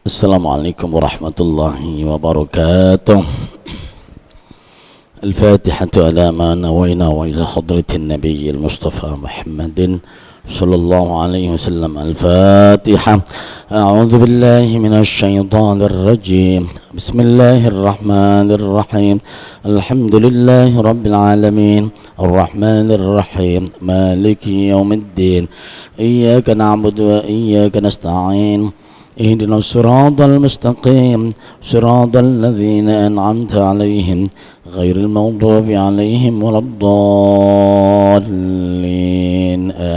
Assalamualaikum warahmatullahi wabarakatuh. الفاتحة على ما نوينا وإلى حضرة النبي المصطفى محمد صلى الله عليه وسلم. الفاتحة. أعوذ بالله من الشيطان الرجيم. بسم الله الرحمن الرحيم. الحمد لله رب العالمين الرحمن الرحيم مالك يوم الدين إياك نعبد وإياك نستعين اهدنا الصراط المستقيم صراط الذين أنعمت عليهم غير المغضوب عليهم ولا الضالين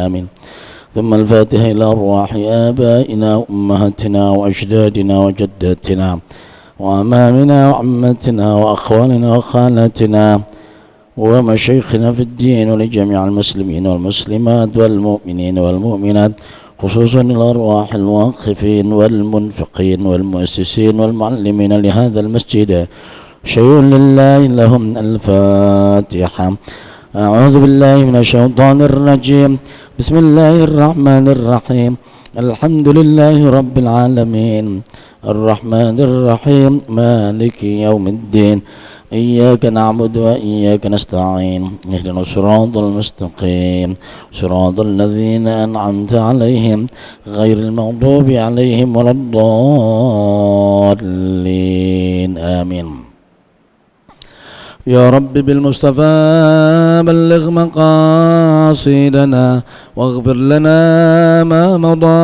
آمين. ثم الفاتحة إلى أرواح آبائنا وأمهاتنا وأجدادنا وجداتنا وأمامنا وعمتنا وأخواننا وخالاتنا ومشايخنا في الدين ولجميع المسلمين والمسلمات والمؤمنين والمؤمنات، خصوصا الأرواح الواقفين والمنفقين والمؤسسين والمعلمين لهذا المسجد. شيء لله لهم. الفاتحة. أعوذ بالله من الشيطان الرجيم. بسم الله الرحمن الرحيم. الحمد لله رب العالمين الرحمن الرحيم مالك يوم الدين إياك نعبد وإياك نستعين اهدنا الصراط المستقيم صراط الذين أنعمت عليهم غير المغضوب عليهم ولا الضالين آمين. يا رب بالمصطفى بلغ مقاصدنا واغفر لنا ما مضى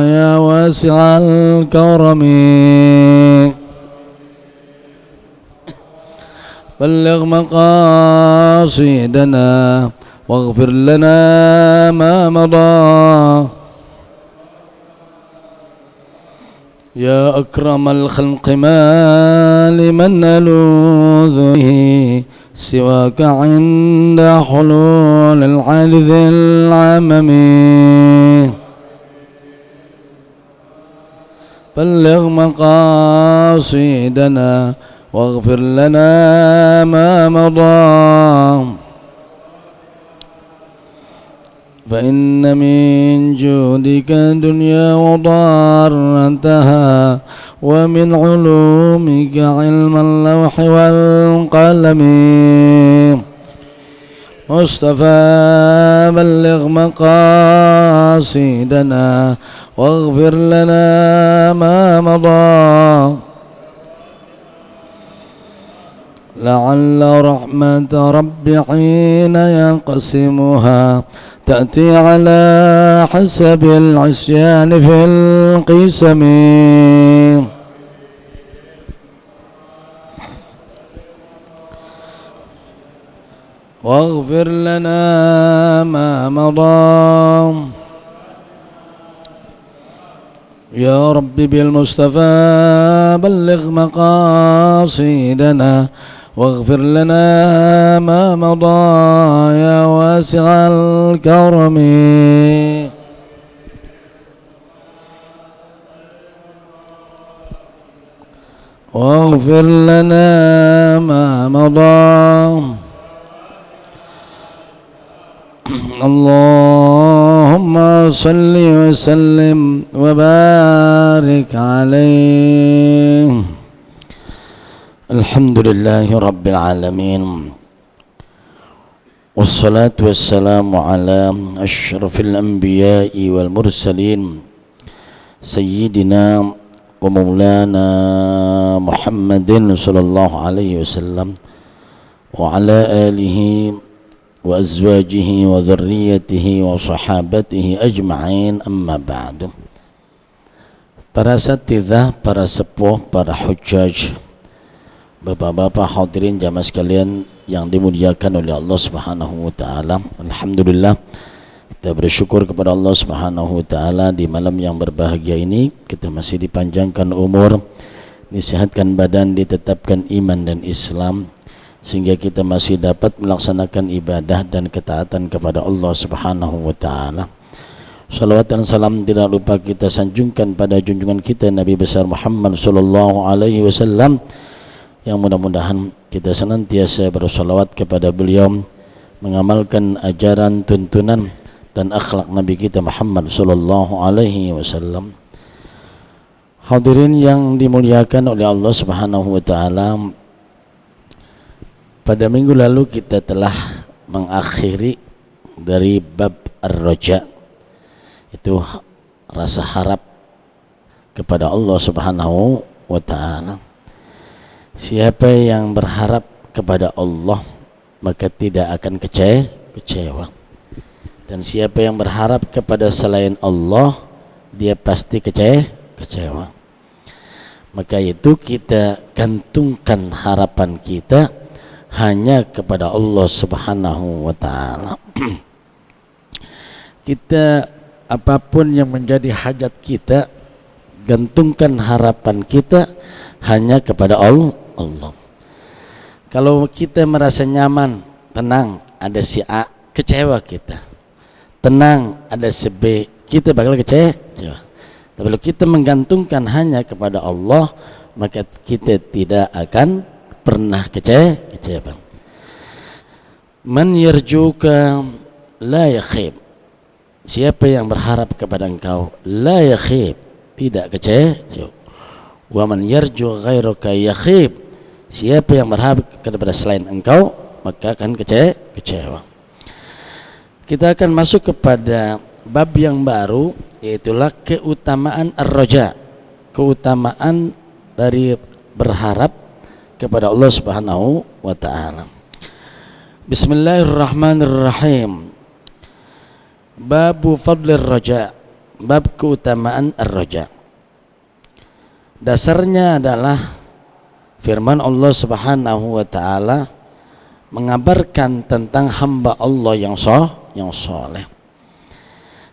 يا واسع الكرم. بلغ مقاصدنا واغفر لنا ما مضى يا أكرم الخلق ما لمن نلوذ به سواك عند حلول الحادث العمم. بلغ مقاصدنا واغفر لنا ما مضى فإن من جودك الدنيا وضارتها ومن علومك علم اللوح والقلم. مصطفى بلغ مقاصدنا واغفر لنا ما مضى لعل رحمة رب حين يقسمها تأتي على حسب العصيان في القسم. واغفر لنا ما مضى يا رب بالمصطفى بلغ مقاصدنا واغفر لنا ما مضى يا واسع الكرم. واغفر لنا ما مضى. اللهم صل وسلم وبارك عليه. الحمد لله رب العالمين والصلاة والسلام على أشرف الأنبياء والمرسلين سيدنا ومولانا محمد صلى الله عليه وسلم وعلى آله وأزواجه وذريته وصحابته أجمعين. أما بعد. Para asatidzah, para sepuh, para hujjaj, bapak-bapak hadirin jamaah sekalian yang dimuliakan oleh Allah Subhanahu wa taala. Alhamdulillah, kita bersyukur kepada Allah Subhanahu wa taala di malam yang berbahagia ini kita masih dipanjangkan umur, disehatkan badan, ditetapkan iman dan Islam sehingga kita masih dapat melaksanakan ibadah dan ketaatan kepada Allah Subhanahu wa taala. Salawat dan salam tidak lupa kita sanjungkan pada junjungan kita Nabi besar Muhammad sallallahu alaihi wasallam, yang mudah-mudahan kita senantiasa bersolawat kepada beliau, mengamalkan ajaran, tuntunan dan akhlak Nabi kita Muhammad sallallahu alaihi wasallam. Hadirin yang dimuliakan oleh Allah Subhanahu wa taala, pada minggu lalu kita telah mengakhiri dari bab ar-raja, itu rasa harap kepada Allah Subhanahu wa taala. Siapa yang berharap kepada Allah maka tidak akan kecewa. Dan siapa yang berharap kepada selain Allah, dia pasti kecewa. Maka itu kita gantungkan harapan kita hanya kepada Allah Subhanahu wa taala. Kita apapun yang menjadi hajat kita, gantungkan harapan kita hanya kepada Allah. Kalau kita merasa nyaman, tenang, ada si A, kecewa kita. Tenang, ada si B, kita bakal kecewa. Tapi kalau kita menggantungkan hanya kepada Allah, maka kita tidak akan pernah kecewa. Man yarjuka la yakhib. Siapa yang berharap kepada engkau, la yakhib, tidak kecewa. Wa man yarju ghairaka yakhib. Siapa yang berharap kepada selain engkau, maka akan kecewa. Kita akan masuk kepada bab yang baru, yaitulah keutamaan ar-raja, keutamaan dari berharap kepada Allah Subhanahu wa taala. Bismillahirrahmanirrahim. Babu fadlir raja, bab keutamaan ar-raja. Dasarnya adalah firman Allah Subhanahu wa taala mengabarkan tentang hamba Allah yang soleh.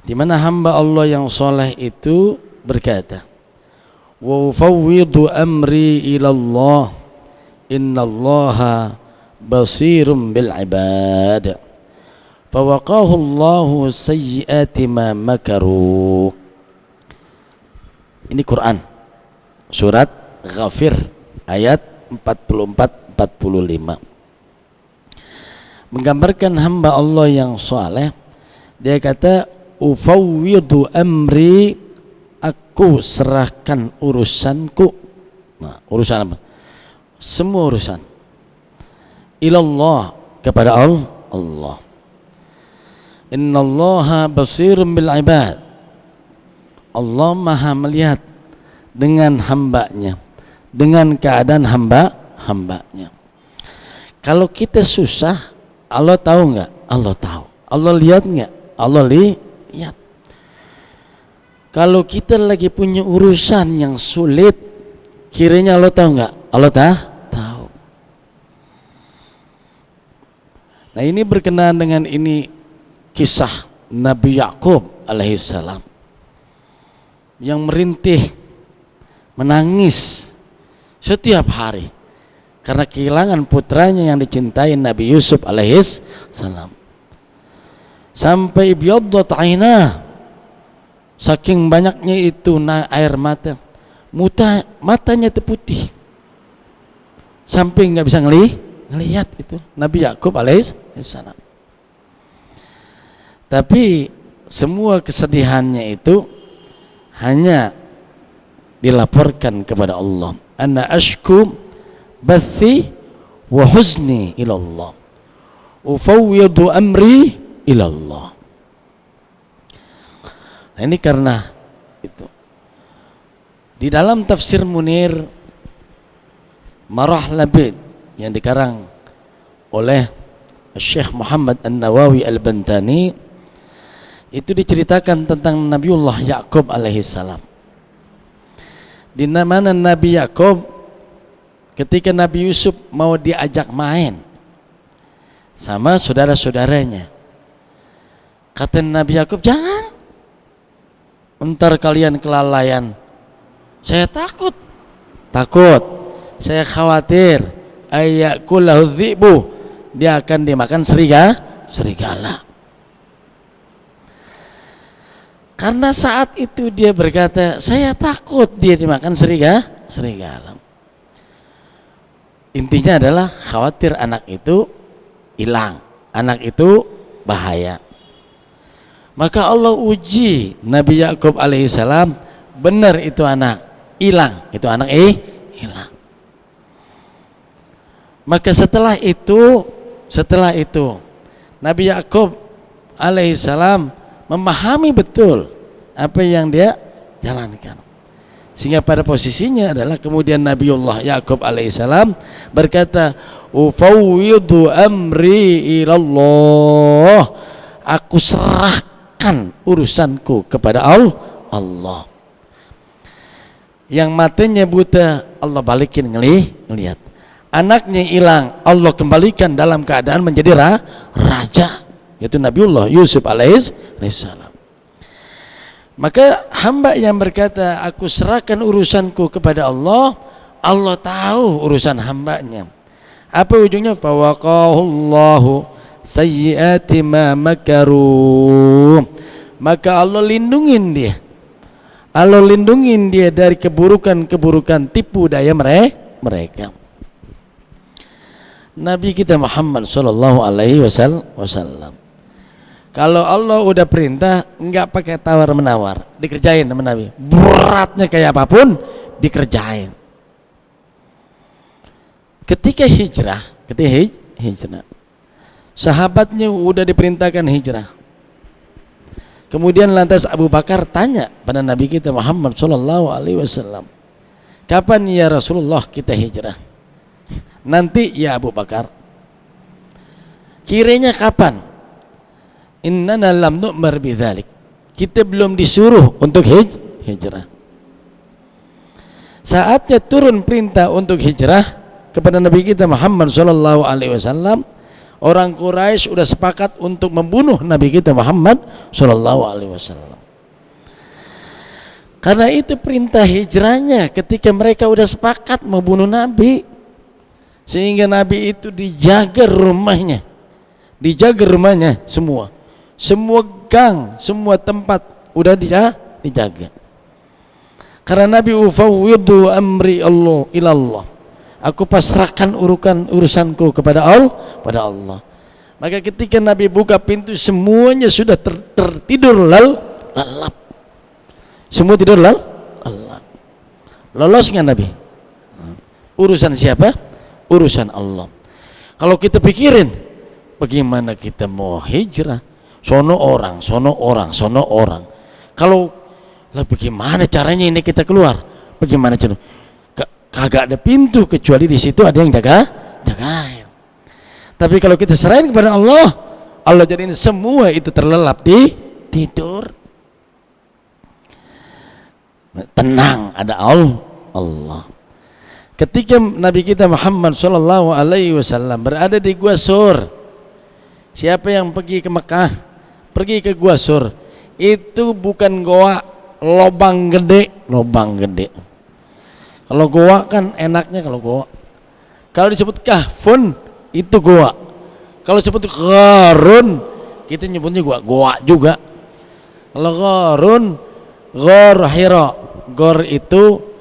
Di mana hamba Allah yang soleh itu berkata, wa ufawwidu amri ila Allah, innallaha basirum bil ibad, fawaqahu Allahu sayyiati ma makaru. Ini Quran, surat Ghafir ayat 44-45, menggambarkan hamba Allah yang soleh. Dia kata, ufawwidu amri, aku serahkan urusanku. Nah, urusan apa? Semua urusan. Ilallah, kepada Allah. Innallaha basirun bil ibad. Allah maha melihat dengan hambanya, dengan keadaan hambanya. Kalau kita susah, Allah tahu nggak? Allah tahu. Allah lihat nggak? Allah lihat. Kalau kita lagi punya urusan yang sulit, kiranya Allah tahu nggak? Allah tahu. Nah, ini berkenaan dengan ini kisah Nabi Yakub alaihissalam yang merintih, menangis setiap hari karena kehilangan putranya yang dicintai Nabi Yusuf alaihissalam. Sampai biyaddat ainah, saking banyaknya itu air mata, matanya terputih sampai nggak bisa ngelihat itu Nabi Yakub alaihissalam. Tapi semua kesedihannya itu hanya dilaporkan kepada Allah. Ana ashku bathi wa huzni ila Allah, ufawwidu amri ila Allah. Nah, ini karena itu di dalam tafsir Munir Marah Labid yang dikarang oleh Syekh Muhammad An-Nawawi Al-Bantani, itu diceritakan tentang Nabiullah Yakub alaihissalam, di mana Nabi Yakub ketika Nabi Yusuf mau diajak main sama saudara-saudaranya, kata Nabi Yakub, jangan, entar kalian kelalaian, saya takut, saya khawatir ayakulahu dhi'bu, dia akan dimakan serigala. Karena saat itu dia berkata, saya takut dia dimakan serigala. Intinya adalah khawatir anak itu hilang, anak itu bahaya. Maka Allah uji Nabi Yakub alaihissalam, benar itu anak, hilang, itu anak hilang. Maka setelah itu Nabi Yakub alaihissalam memahami betul apa yang dia jalankan, sehingga pada posisinya adalah kemudian Nabiullah Yakub alaihissalam berkata, ufawwidu amri ilallah, aku serahkan urusanku kepada Allah. Yang matanya buta Allah balikin ngelihat, anaknya hilang Allah kembalikan dalam keadaan menjadi raja, yaitu Nabiullah Yusuf alaihissalam. Maka hamba yang berkata aku serahkan urusanku kepada Allah, Allah tahu urusan hambanya. Apa ujungnya? Fawaqahullahu sayyiati ma makaru, maka Allah lindungin dia dari keburukan-keburukan tipu daya mereka. Nabi kita Muhammad sallallahu alaihi wasallam, kalau Allah udah perintah enggak pakai tawar menawar, dikerjain sama Nabi. Beratnya kayak apapun dikerjain. Ketika hijrah, sahabatnya udah diperintahkan hijrah. Kemudian lantas Abu Bakar tanya pada Nabi kita Muhammad sallallahu alaihi wasallam, kapan ya Rasulullah kita hijrah? Nanti ya Abu Bakar. Kiranya kapan? Innana lam nu'mar bidzalik. Kita belum disuruh untuk hijrah. Saatnya turun perintah untuk hijrah kepada Nabi kita Muhammad sallallahu alaihi wasallam, orang Quraisy sudah sepakat untuk membunuh Nabi kita Muhammad sallallahu alaihi wasallam. Karena itu perintah hijrahnya ketika mereka sudah sepakat membunuh Nabi, sehingga Nabi itu dijaga rumahnya semua gang, semua tempat udah dijaga. Karena Nabi ufawwidu amri Allah ilallah, aku pasrahkan urusanku kepada Allah. Maka ketika Nabi buka pintu, semuanya sudah tertidur lelap. Semua tidur lelap. Lolos nggak Nabi? Urusan siapa? Urusan Allah. Kalau kita pikirin, bagaimana kita mau hijrah? Sono orang. Kalau lah bagaimana caranya ini kita keluar? Bagaimana cara? Kagak ada pintu kecuali di situ ada yang jagain. Tapi kalau kita serahin kepada Allah, Allah jadiin semua itu terlelap di tidur. Tenang, ada Allah. Ketika Nabi kita Muhammad sallallahu alaihi wasallam berada di Gua Sur, siapa yang pergi ke Mekah, pergi ke Gua Sur, itu bukan goa, lobang gede. Kalau goa kan enaknya kalau goa. Kalau disebut kahfun itu goa. Kalau disebut gharun kita nyebutnya goa juga. Kalau gharun, ghar Hira, ghar itu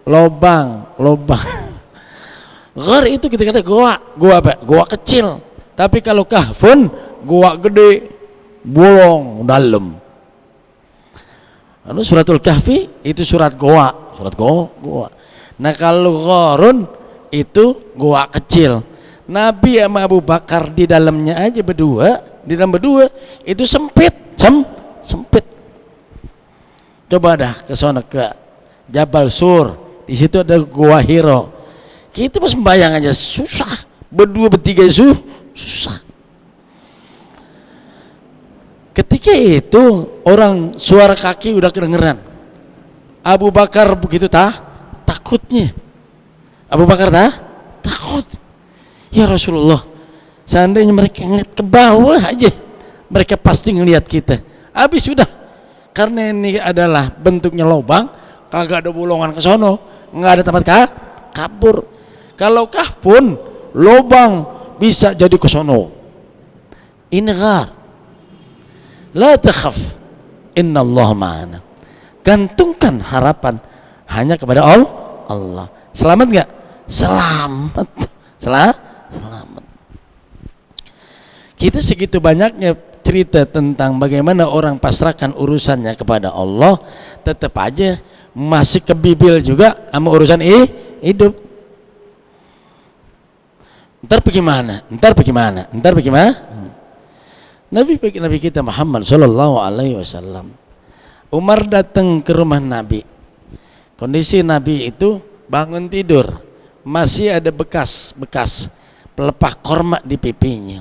lobang. Ghar itu kita kata goa apa? Goa kecil. Tapi kalau kahfun, goa gede, bolong dalam. Lalu suratul kahfi itu surat goa. Nah kalau gharun itu goa kecil. Nabi sama Abu Bakar di dalamnya aja berdua itu sempit. Coba dah ke sana ke Jabal Sur, di situ ada Gua Hiro. Kita pas sembahyang aja susah, berdua bertiga susah. Ketika itu orang suara kaki udah kedengeran. Abu Bakar begitu takutnya. Takut. Ya Rasulullah, seandainya mereka ngeliat ke bawah aja, mereka pasti ngeliat kita. Habis sudah. Karena ini adalah bentuknya lubang, kagak ada bolongan ke sono, nggak ada tempat kabur. Kalau kahpun lubang bisa jadi ke sono. Ini ghar. La takhaf, innallaha ma'ana. Gantungkan harapan hanya kepada Allah. Selamat enggak? Selamat. Kita segitu banyaknya cerita tentang bagaimana orang pasrahkan urusannya kepada Allah, tetap aja masih kebibil juga sama urusan hidup. Ntar bagaimana? Nabi kita Muhammad sallallahu alaihi wasallam, Umar datang ke rumah Nabi. Kondisi Nabi itu bangun tidur, masih ada bekas pelepah korma di pipinya.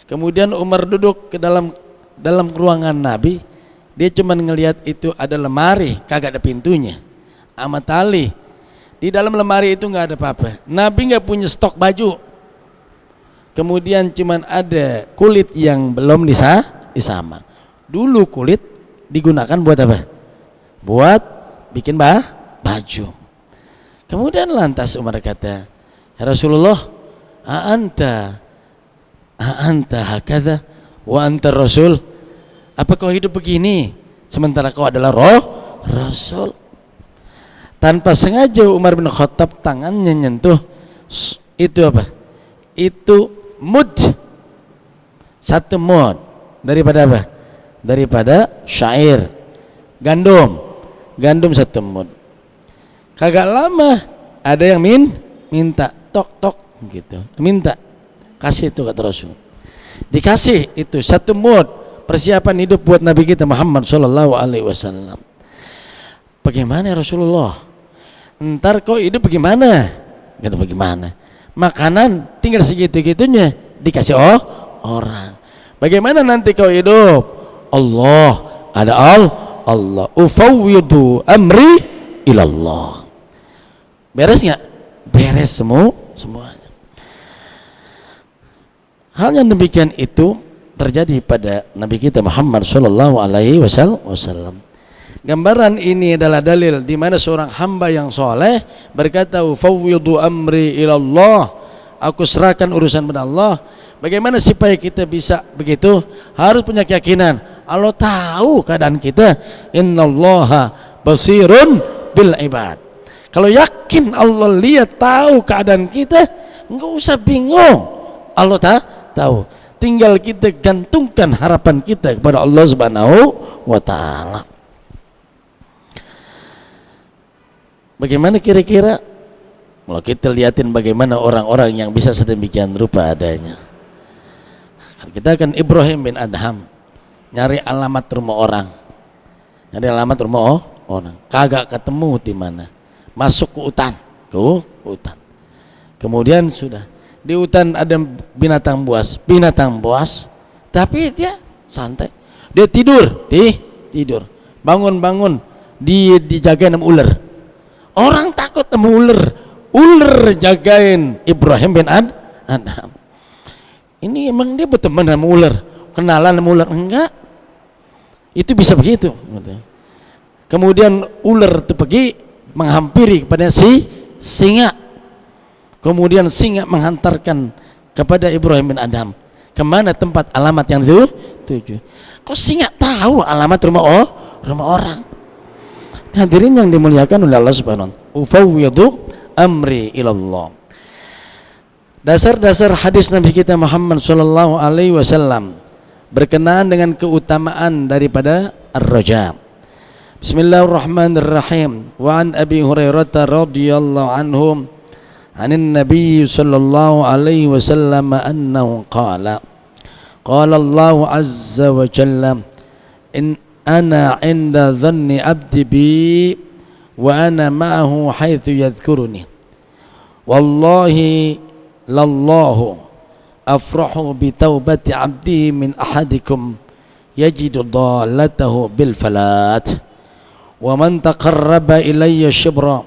Kemudian Umar duduk ke dalam ruangan Nabi. Dia cuma ngelihat itu ada lemari, kagak ada pintunya, sama tali. Di dalam lemari itu nggak ada apa-apa. Nabi nggak punya stok baju. Kemudian cuman ada kulit yang belum disama. Dulu kulit digunakan buat apa? Buat bikin baju. Kemudian lantas Umar kata, ya Rasulullah, a'anta hakadha wa anta rasul. Apa kau hidup begini sementara kau adalah Rasul? Tanpa sengaja Umar bin Khattab tangannya nyentuh itu apa? Itu mud. Satu mud daripada apa? Daripada syair, gandum satu mud. Kagak lama ada yang minta tok gitu, minta kasih itu kata Rasul. Dikasih itu satu mud, persiapan hidup buat Nabi kita Muhammad sallallahu alaihi wasallam. Bagaimana ya Rasulullah? Ntar kau hidup bagaimana? Kata bagaimana? Makanan tinggal segitu-gitunya dikasih orang. Bagaimana nanti kau hidup? Allah, ada Allah. Ufawwidu amri ilallah. Beres nggak? Beres semuanya. Hal yang demikian itu terjadi pada Nabi kita Muhammad sallallahu alaihi wasallam. Gambaran ini adalah dalil di mana seorang hamba yang soleh berkata, ufawwidu amri ilallah, aku serahkan urusan pada Allah. Bagaimana supaya kita bisa begitu? Harus punya keyakinan Allah tahu keadaan kita. Innallaha basirun bil ibad. Kalau yakin Allah lihat tahu keadaan kita, enggak usah bingung. Allah tahu. Tinggal kita gantungkan harapan kita kepada Allah Subhanahu wa taala. Bagaimana kira-kira kalau kita lihatin bagaimana orang-orang yang bisa sedemikian rupa adanya? Kita akan Ibrahim bin Adham nyari alamat rumah orang. Kagak ketemu di mana. Masuk ke hutan. Kemudian sudah di hutan ada binatang buas, tapi dia santai. Dia tidur. Bangun dijagain sama ular. Orang takut sama ular jagain Ibrahim bin Adham. Ini emang dia berteman sama ular, kenalan sama ular? Enggak. Itu bisa begitu. Kemudian ular itu pergi menghampiri kepada si singa. Kemudian singa menghantarkan kepada Ibrahim bin Adham kemana tempat alamat yang dituju. Kok singa tahu alamat rumah orang? Hadirin yang dimuliakan oleh Allah Subhanahu wa taala, ufawwidu amri ilallah. Dasar-dasar hadis Nabi kita Muhammad sallallahu alaihi wasallam berkenaan dengan keutamaan daripada ar-raja. Bismillahirrahmanirrahim. Wa an Abi Hurairah radhiyallahu anhu anin Nabi sallallahu alaihi wasallam annahu qala Allah azza wa jalla in ana 'inda dhanni 'abdi bi wa ana ma'ahu haitsu yadhkuruni wallahi lallahu afrahu bi taubati 'abdi min ahadikum yajidu dallatahu bil falat wa man taqarraba ilayya shibra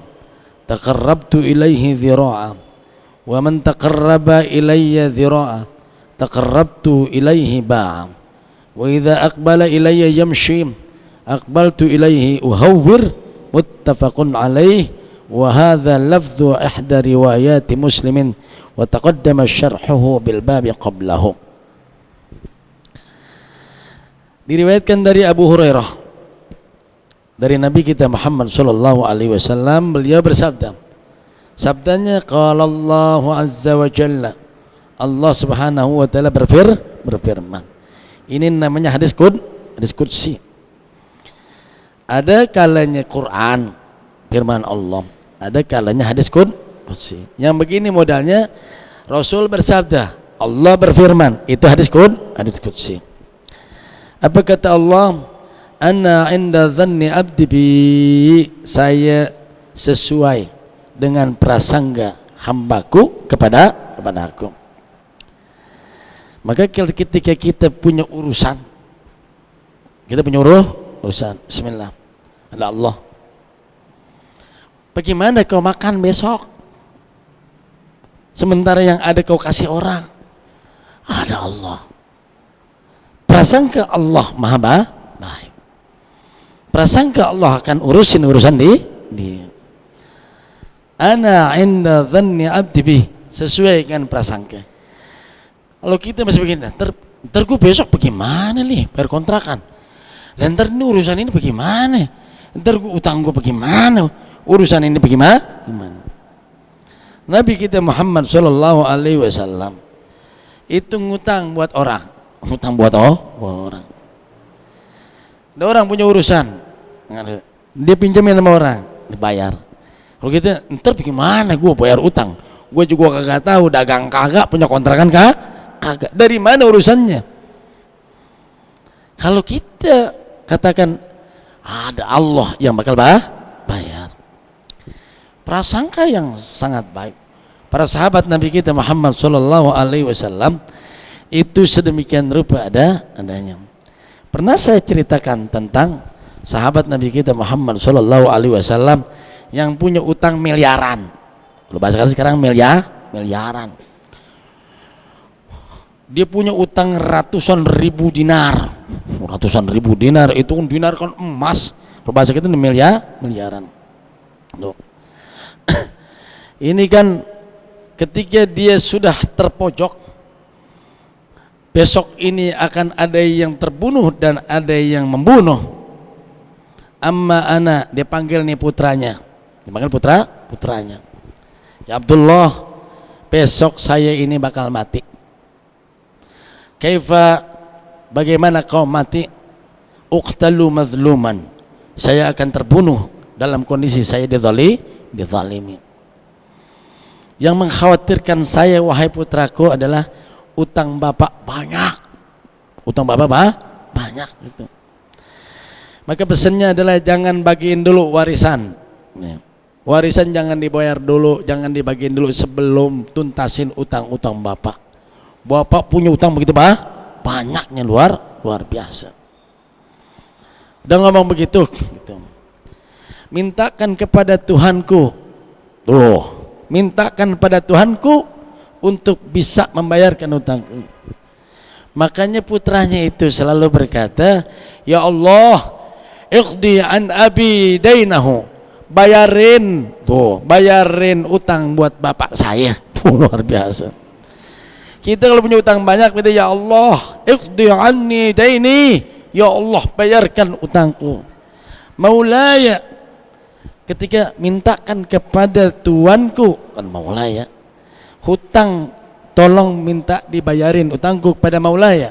taqarrabtu ilayhi dhira'a wa man taqarraba ilayya dhira'a taqarrabtu ilayhi ba'a wa idza aqbala ilayya yamshi aqbaltu ilayhi uhawwir. Muttafaqun alaih. Wa hadza lafdhu ihda riwayat Muslimin wa taqaddama syarhuhu bil babi qablahu. Diriwayatkan dari Abu Hurairah dari Nabi kita Muhammad sallallahu alaihi wasallam, beliau bersabda, sabdanya qala Allah azza wa jalla, Allah Subhanahu wa taala berfirman. Ini namanya hadis qudsi. Ada kalanya Quran firman Allah, ada kalanya hadis qudsi. Yang begini modalnya, Rasul bersabda, Allah berfirman, itu hadis qudsi. Apa kata Allah? Ana inda dhanni abdi bi, saya sesuai dengan prasangka hambaku kepada aku. Maka ketika kita punya urusan, bismillah, ada Allah. Bagaimana kau makan besok? Sementara yang ada kau kasih orang. Ada Allah. Prasangka Allah maha baik. Prasangka Allah akan urusin urusan di ana inda dhanni abdi bih, sesuai dengan prasangka. Kalau kita masih begini, ntar gue besok bagaimana nih bayar kontrakan, dan ntar ini urusan ini bagaimana, ntar gue utang gue bagaimana, urusan ini bagaimana. Nabi kita Muhammad Shallallahu Alaihi Wasallam itu ngutang buat orang, orang. Ada orang punya urusan, dia pinjamin sama orang, dibayar. Kalau kita ntar bagaimana gue bayar utang, gue juga kagak tahu, dagang kagak, punya kontrakan kagak, dari mana urusannya. Kalau kita katakan ada Allah yang bakal bayar, prasangka yang sangat baik. Para sahabat Nabi kita Muhammad Shallallahu Alaihi Wasallam itu sedemikian rupa adanya. Pernah saya ceritakan tentang sahabat Nabi kita Muhammad Shallallahu Alaihi Wasallam yang punya utang miliaran. Kalau bahasakan sekarang miliaran. Dia punya utang ratusan ribu dinar. Ratusan ribu dinar itu dinar kan emas. Kalau bahasa kita miliaran. Loh. Ini kan ketika dia sudah terpojok, besok ini akan ada yang terbunuh dan ada yang membunuh. Amma ana, dia panggil nih putranya, putranya. Ya Abdullah, besok saya ini bakal mati. Kaifa, bagaimana kau mati? Uqtalu mazluman, saya akan terbunuh dalam kondisi saya dizalimi. Yang mengkhawatirkan saya wahai putraku adalah utang bapak banyak. Banyak gitu. Maka pesannya adalah jangan bagiin dulu warisan. Warisan jangan dibayar dulu, jangan dibagiin dulu sebelum tuntasin utang-utang bapak. Bapak punya utang begitu banyaknya luar biasa. Udah ngomong begitu gitu. Mintakan kepada Tuhanku. Mintakan pada Tuhanku untuk bisa membayarkan utangku. Makanya putranya itu selalu berkata, ya Allah, iqdi an abi dainahu, bayarin utang buat bapak saya. Luar biasa. Kita kalau punya utang banyak, kita ya Allah, iqdi anni daini, ya Allah bayarkan utangku. Maulaya, ketika mintakan kepada Tuanku, kan Maulaya, hutang tolong minta dibayarin utangku kepada Maulaya.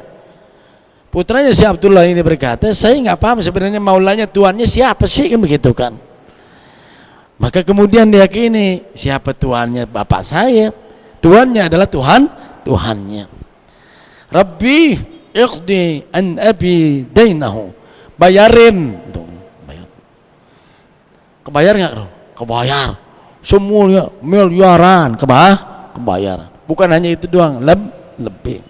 Putranya si Abdullah ini berkata, saya nggak paham sebenarnya Maulanya, tuannya siapa sih, kan begitu kan. Maka kemudian diyakini siapa tuannya bapak saya, tuannya adalah Tuhannya. Rabbi iqdi an abi dainahu, bayarin. Kebayar nggak? Kebayar. Semuanya miliaran kebayar. Bukan hanya itu doang, lebih.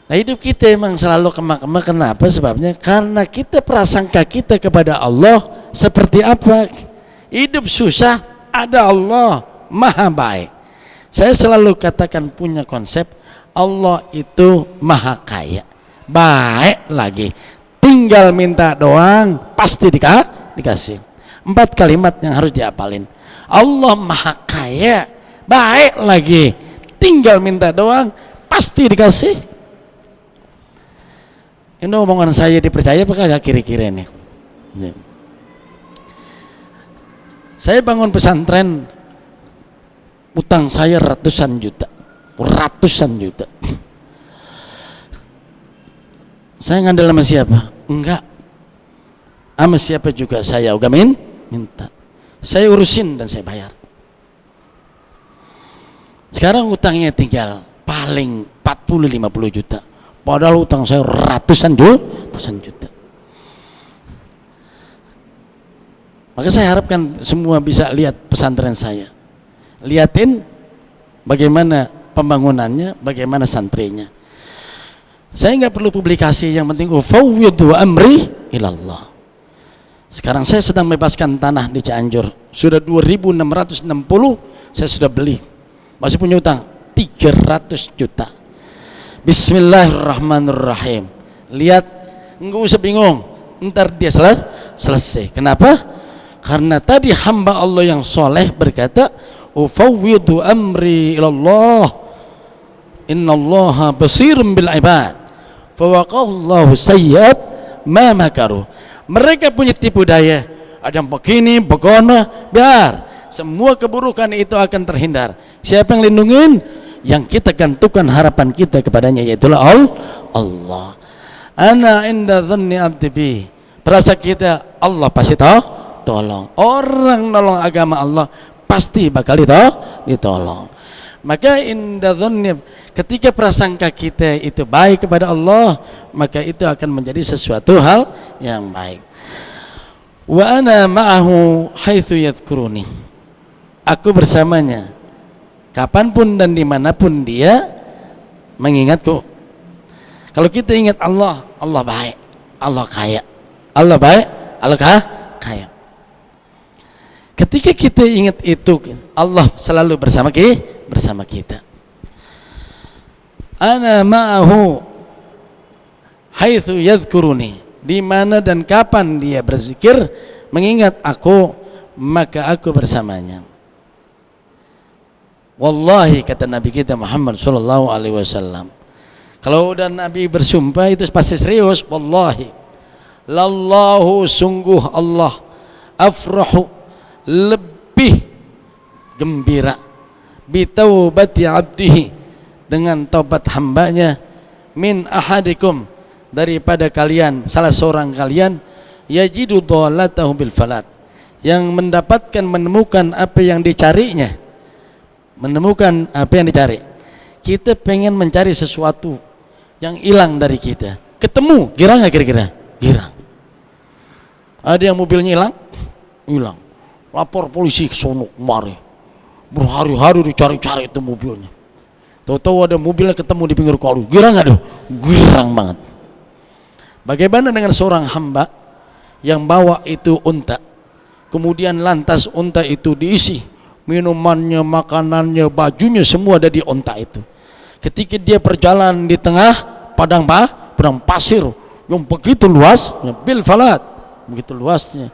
Nah, hidup kita emang selalu kemak-kemak. Kenapa? Sebabnya karena kita prasangka kita kepada Allah seperti apa. Hidup susah, ada Allah maha baik. Saya selalu katakan punya konsep, Allah itu maha kaya, baik lagi, tinggal minta doang pasti dikasih. 4 kalimat yang harus diapalin. Allah maha kaya, baik lagi, tinggal minta doang pasti dikasih. Ini omongan saya dipercaya apa kagak kira-kira ini? Saya bangun pesantren, utang saya ratusan juta. Saya ngandel sama siapa? Enggak, sama siapa juga saya udah minta. Saya urusin dan saya bayar. Sekarang utangnya tinggal paling 40-50 juta. Padahal utang saya ratusan juta. Maka saya harapkan semua bisa lihat pesantren saya. Lihatin bagaimana pembangunannya, bagaimana santrinya. Saya nggak perlu publikasi, yang penting ufawwidu amri ilallah. Sekarang saya sedang membebaskan tanah di Cianjur. Sudah 2.660 saya sudah beli. Masih punya utang 300 juta. Bismillahirrahmanirrahim. Lihat, nggak usah bingung. Ntar dia selesai. Kenapa? Karena tadi hamba Allah yang soleh berkata, ufawwidu amri ilallah, innallaha basirun bil ibad, fawaqallahu sayyid ma makaru. Mereka punya tipu daya, ada yang begini, begono, biar semua keburukan itu akan terhindar. Siapa yang lindungin? Yang kita gantungkan harapan kita kepadanya, yaitu Allah. Ana inda dhanni abdi bi. Perasa kita, Allah pasti tolong. Orang nolong agama Allah pasti bakal ditolong. Maka inda dhanni, ketika prasangka kita itu baik kepada Allah, maka itu akan menjadi sesuatu hal yang baik. Wa ana ma'ahu haitsu yadhkuruni. Aku bersamanya kapanpun dan dimanapun dia mengingatku. Kalau kita ingat Allah, Allah baik, Allah kaya. Allah baik, Allah kaya. Ketika kita ingat itu, Allah selalu bersama kita. Ana ma'ahu haitsu yadhkuruni. Di mana dan kapan dia berzikir mengingat aku, maka aku bersamanya. Wallahi, kata Nabi kita Muhammad sallallahu alaihi wasallam, kalau udah Nabi bersumpah itu pasti serius. Wallahi, lallahu, sungguh Allah, afrahu, lebih gembira, bitaubati abdihi, dengan taubat hambanya, min ahadikum, daripada kalian, salah seorang kalian, yajidu dhalatahu bil falat, yang mendapatkan, menemukan apa yang dicarinya. Menemukan apa yang dicari. Kita pengen mencari sesuatu yang hilang dari kita, ketemu, girang nggak kira-kira? Girang. Ada yang mobilnya hilang, lapor polisi ke sono kemari, berhari-hari dicari-cari itu mobilnya. Tahu-tahu ada mobilnya ketemu di pinggir kali, girang nggak tuh? Girang banget. Bagaimana dengan seorang hamba yang bawa itu unta, kemudian lantas unta itu diisi minumannya, makanannya, bajunya, semua ada di unta itu. Ketika dia berjalan di tengah padang pasir yang begitu luas, bil falat, begitu luasnya,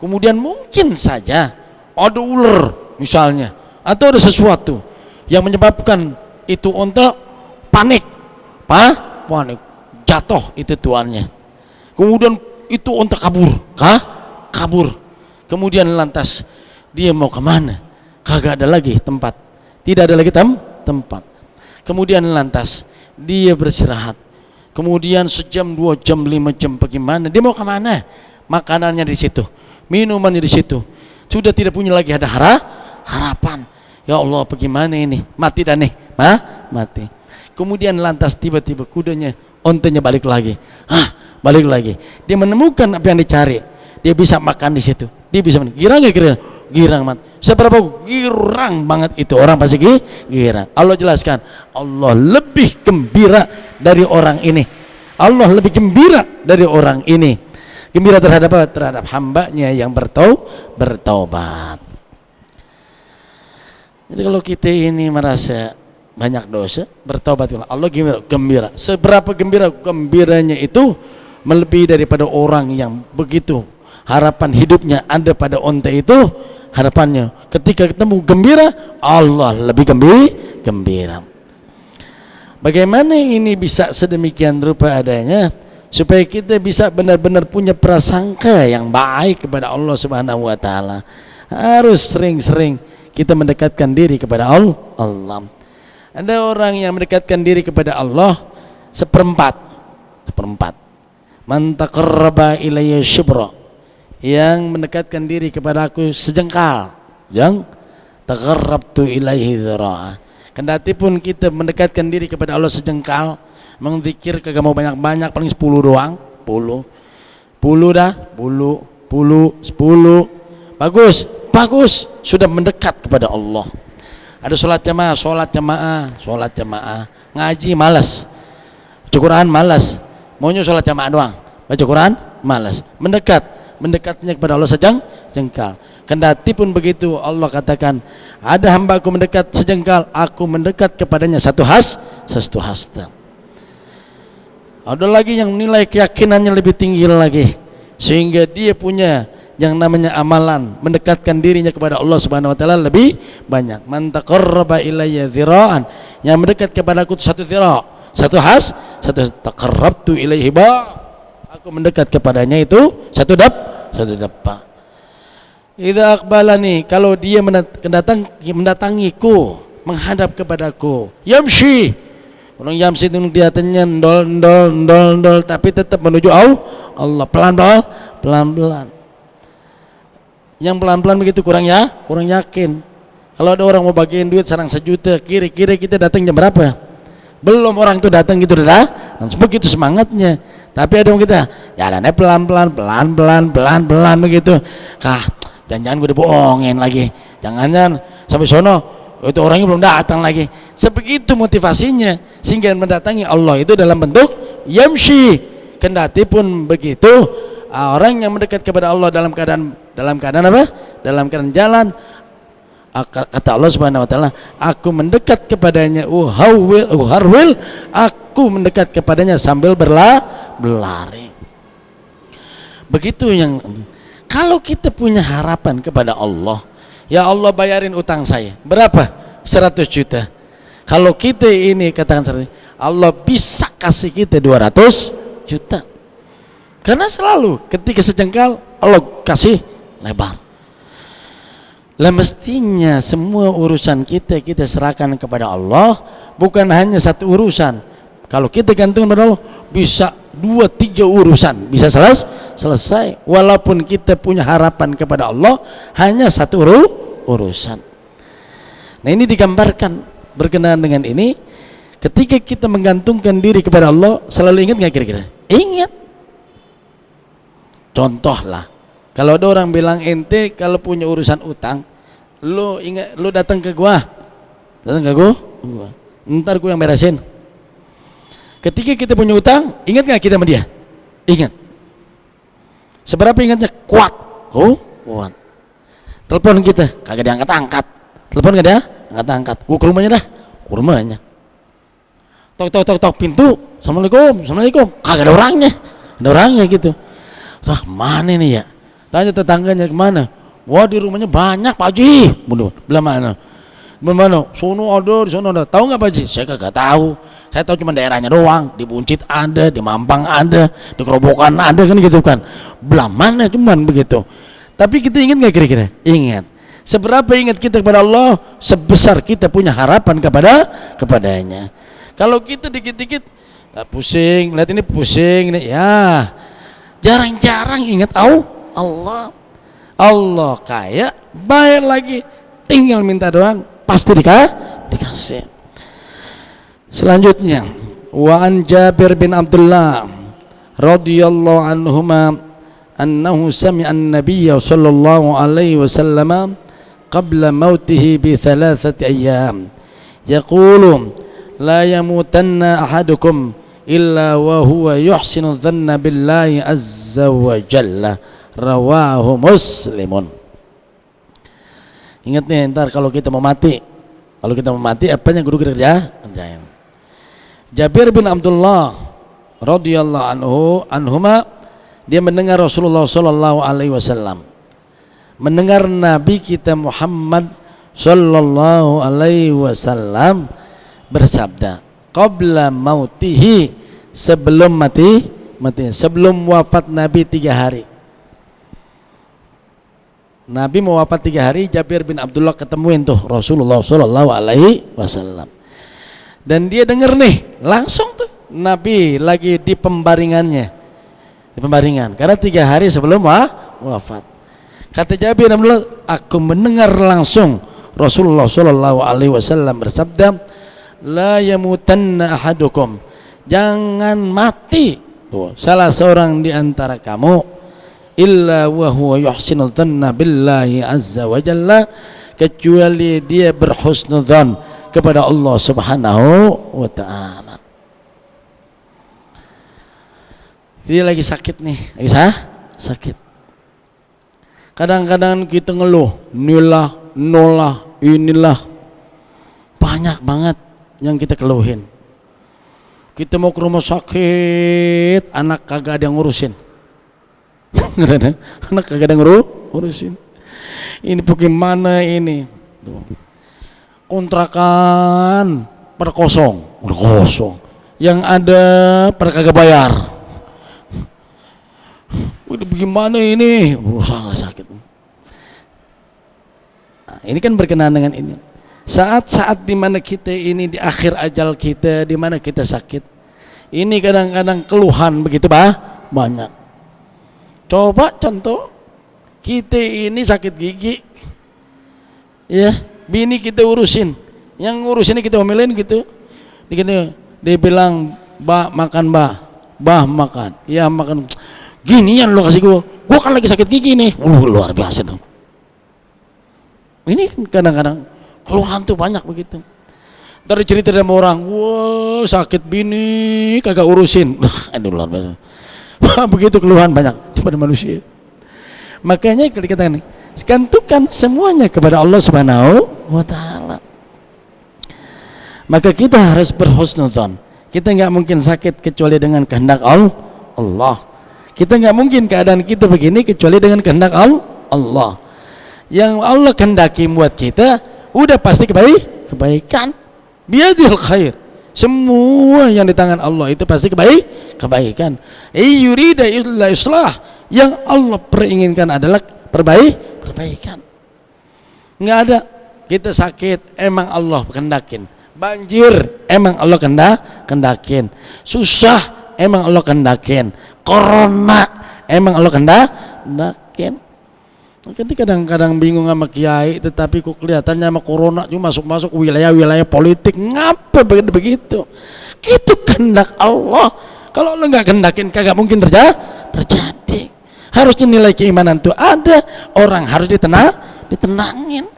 kemudian mungkin saja ada ular misalnya, atau ada sesuatu yang menyebabkan itu unta panik, jatuh itu tuannya. Kemudian itu unta kabur. Kemudian lantas dia mau kemana? Kagak ada lagi tempat, tidak ada lagi tempat. Kemudian lantas dia beristirahat. Kemudian sejam, 2 jam, 5 jam, bagaimana? Dia mau kemana? Makanannya di situ, minumannya di situ. Sudah tidak punya lagi ada harapan. Ya Allah, bagaimana ini? Mati dah nih, mati. Kemudian lantas tiba-tiba kudanya, ontenya balik lagi. Balik lagi. Dia menemukan apa yang dicari. Dia bisa makan di situ. Dia bisa makan. Girang nggak kira? Girang banget. Seberapa girang banget itu orang pasti girang. Allah jelaskan, Allah lebih gembira dari orang ini. Allah lebih gembira dari orang ini. Gembira terhadap apa? Terhadap hambanya yang bertaubat. Jadi kalau kita ini merasa banyak dosa, bertaubat, Allah gembira. Seberapa gembira? Gembiranya itu melebihi daripada orang yang begitu harapan hidupnya ada pada onta itu. Harapannya ketika ketemu gembira, Allah lebih gembira. Bagaimana ini bisa sedemikian rupa adanya, supaya kita bisa benar-benar punya prasangka yang baik kepada Allah Subhanahu wa taala. Harus sering-sering kita mendekatkan diri kepada Allah. Ada orang yang mendekatkan diri kepada Allah seperempat. Man taqarraba ilayya shibra, yang mendekatkan diri kepada aku sejengkal, yang taqarrabtu ilaihi dzira'a. Kendati pun kita mendekatkan diri kepada Allah sejengkal, mengzikir kagak mau banyak-banyak, paling 10 doang, 10 dah, 10 bagus, sudah mendekat kepada Allah. Ada sholat jamaah, ngaji malas, baca Quran malas, maunya sholat jamaah doang, baca Quran malas, mendekatnya kepada Allah sejengkal. Kendati pun begitu, Allah katakan, ada hambaku mendekat sejengkal, aku mendekat kepadanya satu hasta. Ada lagi yang nilai keyakinannya lebih tinggi lagi, sehingga dia punya yang namanya amalan mendekatkan dirinya kepada Allah Subhanahu wa taala lebih banyak. Man taqarraba ilayya dzira'an, yang mendekat kepadaku satu dzira', satu taqarrabtu ilaihi aku mendekat kepadanya itu satu dapa. Idza aqbalani, kalau dia mendatangiku, menghadap kepadaku, yamshi, orang yamsi itu kelihatannya ndol, tapi tetap menuju Allah, pelan-pelan. Yang pelan-pelan begitu kurang yakin. Kalau ada orang mau bagiin duit sarang 1 juta, kira-kira kita datang jam berapa? Belum orang itu datang gitu dah, dan begitu semangatnya. Tapi ada yang kita jalannya pelan-pelan begitu. Jangan-jangan gue dibohongin lagi. Jangan sampai sono itu orangnya belum datang lagi. Sebegitu motivasinya sehingga mendatangi Allah itu dalam bentuk yamshi. Kendati pun begitu, orang yang mendekat kepada Allah dalam keadaan apa? Dalam keadaan jalan, kata Allah Subhanahu wa taala, aku mendekat kepadanya uharwil, aku mendekat kepadanya sambil berlari. Begitu yang kalau kita punya harapan kepada Allah, ya Allah bayarin utang saya berapa? 100 juta. Kalau kita ini katakan 100, Allah bisa kasih kita 200 juta. Karena selalu ketika sejengkal Allah kasih lebar. Lah mestinya semua urusan kita serahkan kepada Allah, bukan hanya satu urusan. Kalau kita gantung kepada Allah, bisa 2-3 urusan bisa selesai. Walaupun kita punya harapan kepada Allah hanya satu urusan. Nah, ini digambarkan berkenaan dengan ini. Ketika kita menggantungkan diri kepada Allah, selalu ingat nggak kira-kira? Ingat. Contoh lah, kalau ada orang bilang ente kalau punya urusan utang, lu ingat, lu datang ke gua, ntar gua yang beresin. Ketika kita punya utang, ingat nggak kita sama dia? Ingat. Seberapa ingatnya? Kuat. Kuat. Telepon kita, kagak diangkat-angkat. Telepon nggak ada? Angkat-angkat. Gua ke rumahnya dah. Ke rumahnya. Tok pintu. Assalamualaikum. Kagak ada orangnya. Ada orangnya gitu. Wah, kemana nih ya? Tanya tetangganya kemana? Wah, di rumahnya banyak Pak Haji. Belah mana? Sono ada, di sono ada. Tahu nggak Pak Haji? Saya kagak tahu. Saya tahu cuma daerahnya doang. Di Buncit ada, di Mampang ada, di Kerobokan ada, kan gitu kan. Belah mana cuman begitu. Tapi kita ingat nggak kira-kira? Ingat. Seberapa ingat kita kepada Allah, sebesar kita punya harapan kepadanya. Kalau kita dikit-dikit pusing, lihat ini pusing, ini ya. Jarang-jarang ingat Allah. Allah kaya, bayar lagi, tinggal minta doang, pasti dikasih. Selanjutnya, wa an Jabir bin Abdullah radhiyallahu anhuma annahu sami'a an-nabiyya sallallahu alaihi wasallam qabla mautihi bi 3 ayyam yaqulu la yamutanna ahadukum illa wa huwa yuhsinu dhanna billahi azza wa jalla, rawahu Muslimun. Ingat nih, ntar kalau kita mau mati apa yang guru kerjain? Jabir bin Abdullah radhiyallahu anhuma, dia mendengar Rasulullah sallallahu alaihi wasallam, mendengar Nabi kita Muhammad sallallahu alaihi wasallam bersabda, qabla mautihi, sebelum mati, sebelum wafat Nabi 3 hari. Nabi mau wafat 3 hari, Jabir bin Abdullah ketemuin tuh Rasulullah sallallahu alaihi wasallam. Dan dia dengar nih, langsung tuh Nabi lagi di pembaringannya. Di pembaringan. Karena 3 hari sebelum wafat. Kata Jabir, aku mendengar langsung Rasulullah Shallallahu Alaihi Wasallam bersabda, la yamutanna ahadukum, jangan mati salah seorang di antara kamu, illa wa huwa yuhsinu dhanna billahi azza wa jalla, kecuali dia berhusnudzan kepada Allah Subhanahu wa taala. Dia lagi sakit nih, lagi sakit. Kadang-kadang kita ngeluh, nolah, inilah, banyak banget yang kita keluhin. Kita mau ke rumah sakit, anak kagak ada yang ngurusin. Anak kagak ada yang ngurusin. Ini bagaimana ini? Kontrakan pada kosong. Yang ada pada kagak bayar. Udah bagaimana ini? Salah sakit. Nah, ini kan berkenaan dengan ini. Saat-saat dimana kita ini di akhir ajal kita, dimana kita sakit, ini kadang-kadang keluhan begitu banyak. Coba contoh, kita ini sakit gigi, ya, bini kita urusin, yang ngurusin kita omelin gitu, dia bilang, bah makan, bah makan, ya makan, ginian lo kasih gua kan lagi sakit gigi nih, luar biasa dong. Ini kadang-kadang keluhan tuh banyak begitu. Dari cerita sama orang, wah sakit bini kagak urusin, aduh luar biasa. Begitu keluhan banyak pada manusia. Makanya kita ini gantungkan semuanya kepada Allah Subhanahu wa taala. Maka kita harus berhusnudzon. Kita nggak mungkin sakit kecuali dengan kehendak Allah. Kita nggak mungkin keadaan kita begini kecuali dengan kehendak Allah. Yang Allah kehendaki buat kita udah pasti kebaikan. Biadil khair. Semua yang di tangan Allah itu pasti kebaikan. Yurida illa islah, yang Allah peringinkan adalah perbaikan. Nggak ada kita sakit emang Allah kehendakin, banjir emang Allah kehendakin, susah emang Allah kehendakin, corona emang Allah kehendakin. Nanti kadang-kadang bingung sama kiai, tetapi kok kelihatannya sama corona cuma masuk wilayah-wilayah politik. Ngapa begitu? Itu kehendak Allah. Kalau lo nggak kehendakin kagak mungkin terjadi. Harusnya nilai keimanan tuh ada, orang harus ditenangin.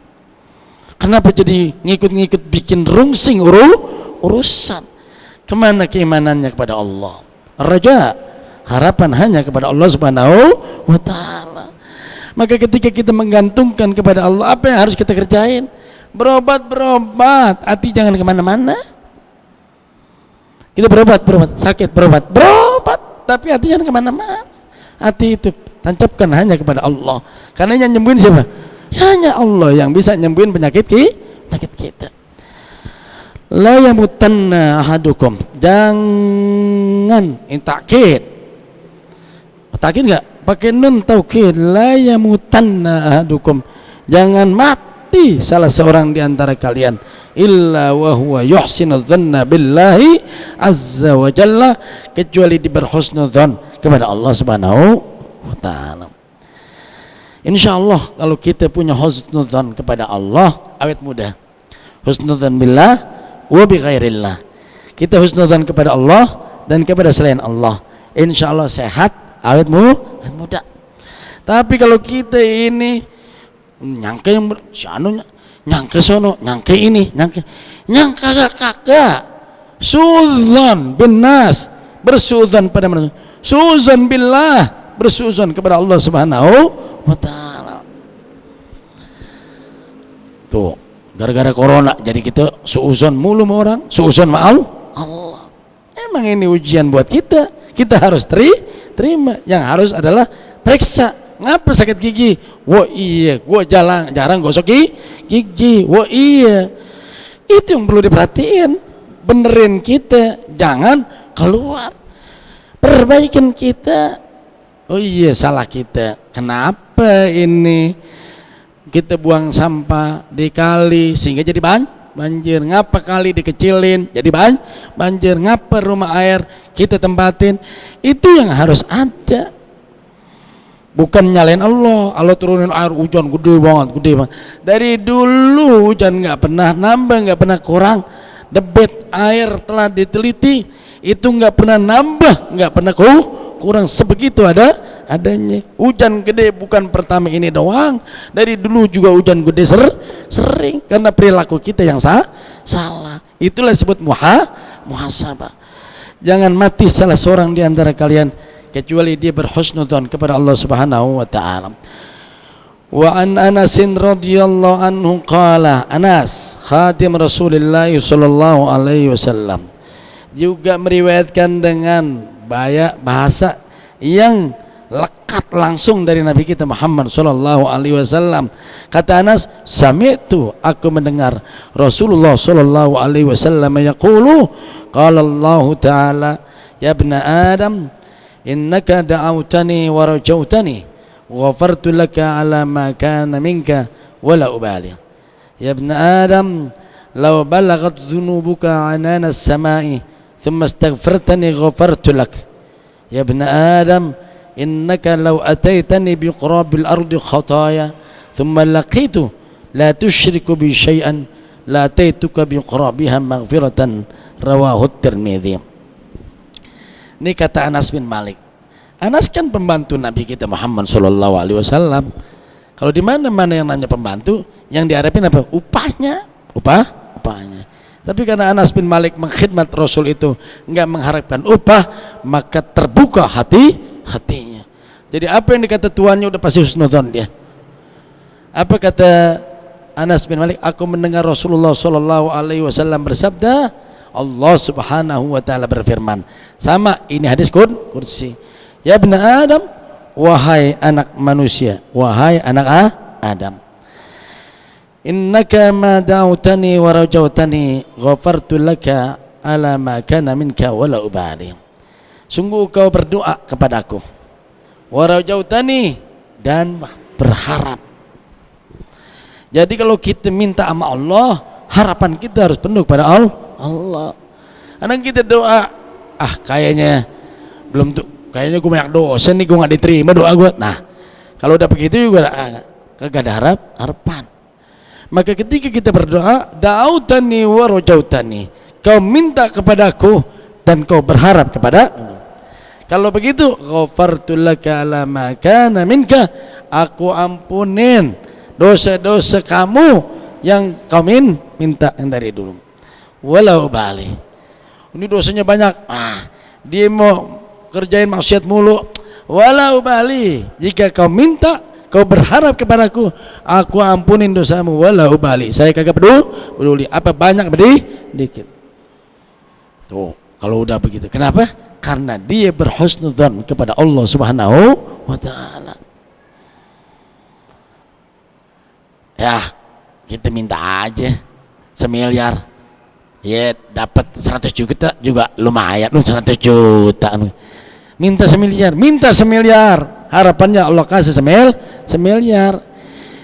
Kenapa jadi ngikut-ngikut bikin rungsing urusan? Kemana keimanannya kepada Allah? Raja, harapan hanya kepada Allah Subhanahu wa taala. Maka ketika kita menggantungkan kepada Allah, apa yang harus kita kerjain? Berobat, hati jangan kemana-mana. Kita berobat, sakit berobat, tapi hati jangan kemana-mana. Hati itu tancapkan hanya kepada Allah. Karena yang nyembuhin siapa? Hanya Allah yang bisa nyembuhin penyakit kita. La yamutanna ahadukum, jangan takkid nggak? Pakai nun taukid, la yamutanna ahadukum, jangan mati salah seorang di antara kalian, illa wa huwa yuhsinu dhanna billahi azza wa jalla, kecuali berhusnudzon kepada Allah Subhanahu wa taala. Insyaallah kalau kita punya husnudzon kepada Allah, awet muda. Husnudzon billah wa bi ghairillah. Kita husnudzon kepada Allah dan kepada selain Allah, insyaallah sehat, awet muda. Tapi kalau kita ini nyangka yang nyangka sono, nyangka ini, nyangka kagak. Sudzon bin nas, bersudzon pada manusia. Sudzon billah, bersudzon kepada Allah Subhanahu wa taala. Tuh, gara-gara corona jadi kita suudzon mulu sama orang, suudzon sama Allah. Emang ini ujian buat kita. Kita harus terima. Yang harus adalah periksa. Ngapa sakit gigi? Wah iya, gua jarang gosok gigi. Wah iya, itu yang perlu diperhatiin. Benerin kita, jangan keluar. Perbaikin kita. Oh iya, salah kita. Kenapa ini kita buang sampah di kali sehingga jadi banjir? Ngapa kali dikecilin jadi banjir? Ngapa rumah air kita tempatin? Itu yang harus ada. bukan nyalain Allah. Allah turunin air hujan gede banget. Dari dulu hujan nggak pernah nambah, nggak pernah kurang. Debit air telah diteliti, itu nggak pernah nambah, nggak pernah kurang, sebegitu adanya. Hujan gede bukan pertama ini doang, dari dulu juga hujan gede sering, karena perilaku kita yang salah. Itulah disebut muhasabah. Jangan mati salah seorang di antara kalian kecuali dia berhusnudzon kepada Allah Subhanahu wa taala. Wa an Anas radhiyallahu anhu qala, Anas khadim Rasulullah sallallahu alaihi wasallam juga meriwayatkan dengan bahasa yang lekat langsung dari Nabi kita Muhammad sallallahu alaihi wasallam. Kata Anas, sami'tu, aku mendengar Rasulullah sallallahu alaihi wasallam yaqulu, qala Allah taala, ya ibna Adam, innaka da'awtani wa rajautani ghafartu laka ala ma kana minka wala ubali. Ya ibna Adam, law balagat dhunubuka anana as-sama'i thumma astaghfartani ghafartu lak. Ya ibna Adam, innaka law ataitani biqurabil ardi khataya thumma laqitu la tusyriku bi syai'an la ataituka biqurabiha maghfiratan. Rawahu Tirmidzi. Ini kata Anas bin Malik. Anas kan pembantu Nabi kita Muhammad sallallahu alaihi wasallam. Kalau di mana-mana yang nanya pembantu, yang diharapin apa? Upahnya. Tapi karena Anas bin Malik mengkhidmat Rasul itu enggak mengharapkan upah, maka terbuka hatinya. Jadi apa yang dikata tuannya udah pasti husnudzon dia. Apa kata Anas bin Malik? Aku mendengar Rasulullah sallallahu alaihi wasallam bersabda, Allah Subhanahu wa taala berfirman. Sama, ini hadis kursi. Ya ibn Adam, wahai anak manusia, wahai anak Adam, innaka ma da'utani wa rajautani ghafartu laka ala ma kana minka wala ubali. Sungguh kau berdoa kepadaku, wa rajautani, dan berharap. Jadi kalau kita minta sama Allah, harapan kita harus penuh kepada Allah. Karena kita doa, kayaknya belum tuh, kayaknya gue banyak dosa nih, gue nggak diterima doa gue. Nah, kalau udah begitu juga kagak ada harapan. Maka ketika kita berdoa, da'autani wa rajautani, kau minta kepadaku dan kau berharap kepada. Kalau begitu, ghafartu laka ala ma kana minka, aku ampunin dosa-dosa kamu yang kau minta yang dari dulu. Walau bali, ini dosanya banyak, dia mau kerjain maksiat mulu. Walau bali, jika kau minta, kau berharap kepadaku, aku ampunin dosamu. Walau bali, saya kagak peduli apa banyak dikit. Tuh, kalau udah begitu, kenapa? Karena dia berhusnudzon kepada Allah Subhanahu wa taala. Ya, kita minta aja 1 miliar, ya dapat 100 juta juga lumayan. 100 juta minta 1 miliar, harapannya Allah kasih 1 miliar.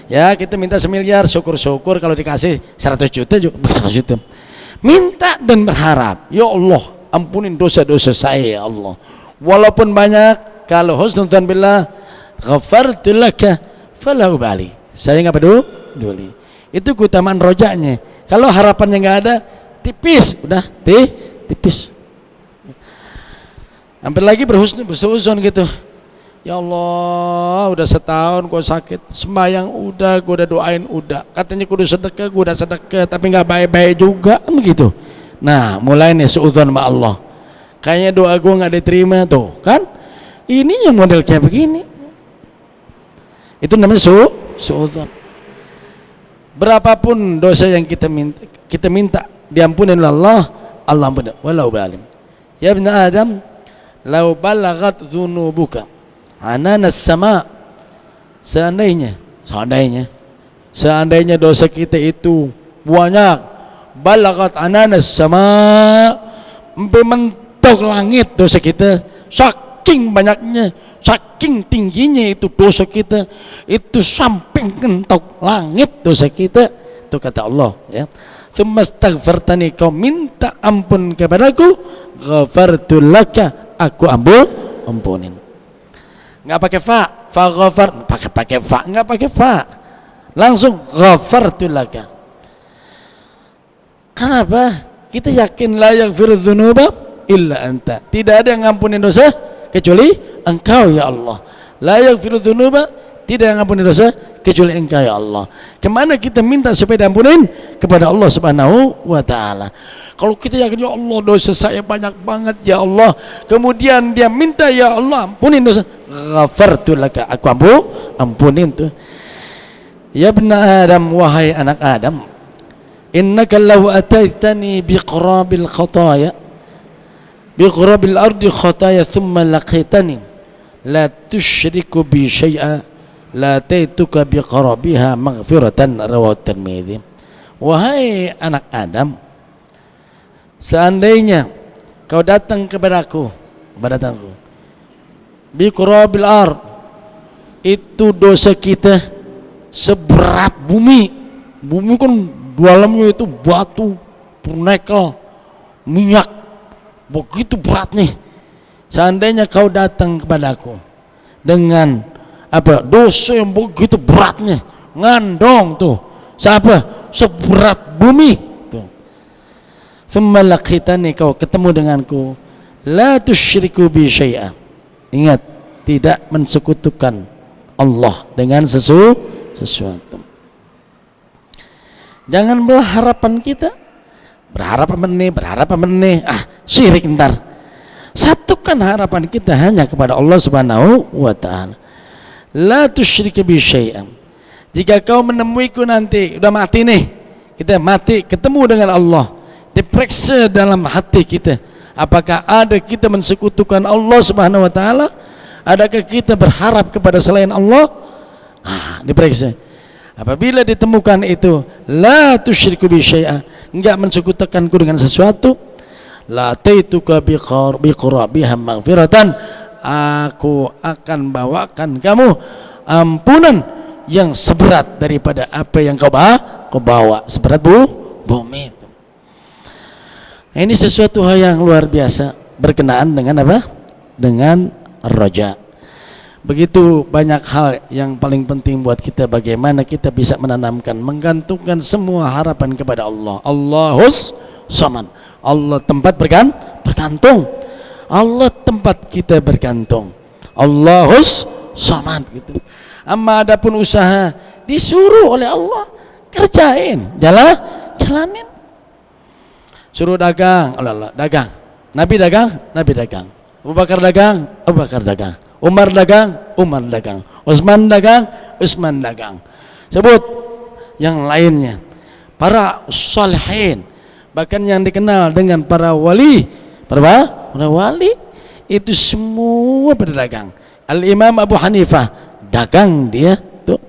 Ya, kita minta 1 miliar, syukur-syukur kalau dikasih 100 juta juga 100 juta. Minta dan berharap, ya Allah ampunin dosa-dosa saya ya Allah, walaupun banyak. Kalau husnudzon billah, ghafartu laka fala ubali, saya nggak peduli. Itu keutamaan rojanya. Kalau harapannya nggak ada, tipis, udah tipis. Hampir lagi berhusnuzon gitu. Ya Allah, udah setahun gue sakit, sembahyang udah, gue udah doain udah, katanya kudu sedekah, gue udah sedekah, tapi nggak baik-baik juga, begitu. Nah, mulai nih suudzon sama Allah. Kayaknya doa gue nggak diterima tuh, kan? Ini yang model kayak begini. Itu namanya suudzon. Berapapun dosa yang kita minta diampunin oleh Allah, Allah ampuni. Walau balim. Ya ibn Adam, lau balagat dzunubuka ananas sama, seandainya dosa kita itu banyak, balagat ananas sama, sampai mentok langit dosa kita, saking banyaknya, saking tingginya itu dosa kita, itu sampai mentok langit dosa kita. Itu kata Allah, ya. Tsumma astaghfartani, kau minta ampun kepadaku, ghafartu laka, aku ampunin. Nggak pakai faghafar, pakai fa, enggak pakai fa, langsung ghafartu laka. Kenapa? Kita yakin la yaghfiru dzunuba illa anta, tidak ada yang ngampunin dosa kecuali engkau ya Allah. La yaghfiru dzunuba, tidak yang ngampuni dosa kecuali engkau ya Allah. Kemana kita minta supaya diampunin? Kepada Allah subhanahu wa ta'ala. Kalau kita yakin ya Allah dosa saya banyak banget ya Allah, kemudian dia minta ya Allah ampunin dosa, ghafartu laka, aku ampunin tuh. Ya ibna Adam, wahai anak Adam, innaka law ataitani biqrabil khataya, biqrabil ardi khataya thumma laqitani la tusyriku bi syai'a la taituka biqarabiha maghfiratan, rawahu Tirmidzi. Wahai anak Adam, seandainya kau datang kepadaku, biqarabil ard, itu dosa kita seberat bumi. Bumi kan dalamnya itu batu, nikel, minyak, begitu berat nih. Seandainya kau datang kepadaku dengan dosa yang begitu beratnya, ngandong tuh siapa? Seberat bumi tuh. Thumma laqitani, kau ketemu denganku, la tusyriku bi syai'a, ingat, tidak mensekutukan Allah dengan sesuatu. Jangan berharapan kita berharap apa nih, syirik ntar. Satukan harapan kita hanya kepada Allah subhanahu wa ta'ala. La tusyrik bi syai'an. Jika kau menemuiku nanti, udah mati nih, kita mati ketemu dengan Allah, diperiksa dalam hati kita, apakah ada kita mensekutukan Allah subhanahu wa ta'ala, adakah kita berharap kepada selain Allah, diperiksa. Apabila ditemukan itu, la tusyriku bi syai'an, enggak mensekutukanku dengan sesuatu, la taituka biqarabiha maghfiratan, aku akan bawakan kamu ampunan yang seberat daripada apa yang kau bawa, seberat bumi. Ini sesuatu hal yang luar biasa berkenaan dengan apa? Dengan raja. Begitu banyak hal yang paling penting buat kita, bagaimana kita bisa menanamkan, menggantungkan semua harapan kepada Allah. Allahus Samad, Allah tempat bergantung, Allah tempat kita bergantung, Allahus Samad gitu. Amma adapun usaha disuruh oleh Allah, kerjain, jalanin. Suruh dagang, Allah dagang. Nabi dagang. Abu Bakar dagang. Umar dagang. Utsman dagang. Sebut yang lainnya. Para salihin, bahkan yang dikenal dengan para wali, para wali itu semua berdagang. Al-Imam Abu Hanifah dagang, dia tuh.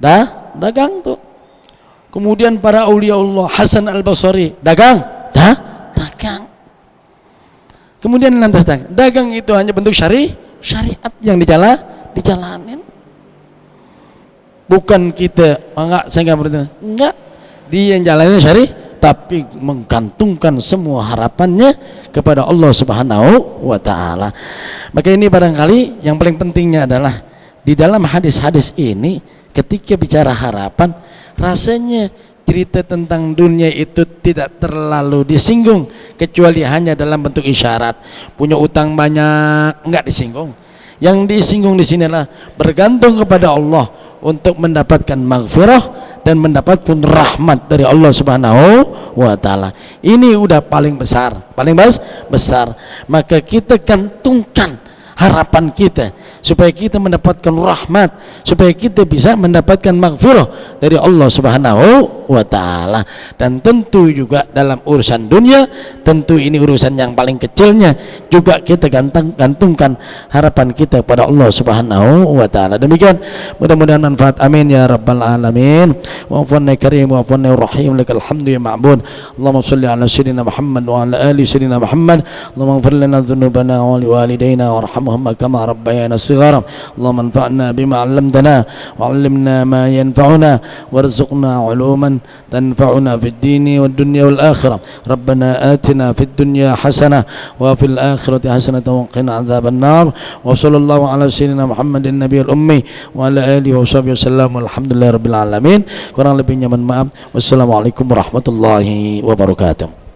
Dagang tuh. Kemudian para aulia Allah, Hasan Al-Basri dagang. Kemudian lantas dagang itu hanya bentuk syariat yang dijalanin. Bukan kita, saya enggak berarti. Enggak. Dia yang jalanin syariat, tapi menggantungkan semua harapannya kepada Allah Subhanahu wa ta'ala. Maka ini barangkali yang paling pentingnya adalah di dalam hadis-hadis ini, ketika bicara harapan, rasanya cerita tentang dunia itu tidak terlalu disinggung, kecuali hanya dalam bentuk isyarat. Punya utang banyak, enggak disinggung. Yang disinggung di sini adalah bergantung kepada Allah untuk mendapatkan maghfirah dan mendapatkan rahmat dari Allah Subhanahu wa ta'ala. Ini udah paling besar. Maka kita gantungkan harapan kita supaya kita mendapatkan rahmat, supaya kita bisa mendapatkan maghfirah dari Allah Subhanahu wa ta'ala. Dan tentu juga dalam urusan dunia, tentu ini urusan yang paling kecilnya, juga kita gantungkan harapan kita pada Allah Subhanahu wa ta'ala. Demikian, mudah-mudahan manfaat, amin ya rabbal alamin. Wa afanna karim wa afanna rahim, lakal hamdu ya ma'bud. Allahumma salli ala sayyidina Muhammad wa ala ali sayyidina Muhammad. Allahumma ighfir lana dhunubana wa liwalidayna warhamna وارحمهما كما ربيانا صغارا اللهم انفعنا بما علمتنا وعلمنا ما ينفعنا وارزقنا علوما تنفعنا في الدين والدنيا والآخرة ربنا آتنا في الدنيا حسنة وفي الآخرة حسنة وقنا عذاب النار وصلى الله على سيدنا محمد النبي الأمي وعلى آله وصحبه وسلم والحمد لله رب العالمين. Kurang lebihnya mohon maaf. Wassalamualaikum warahmatullahi wabarakatuh.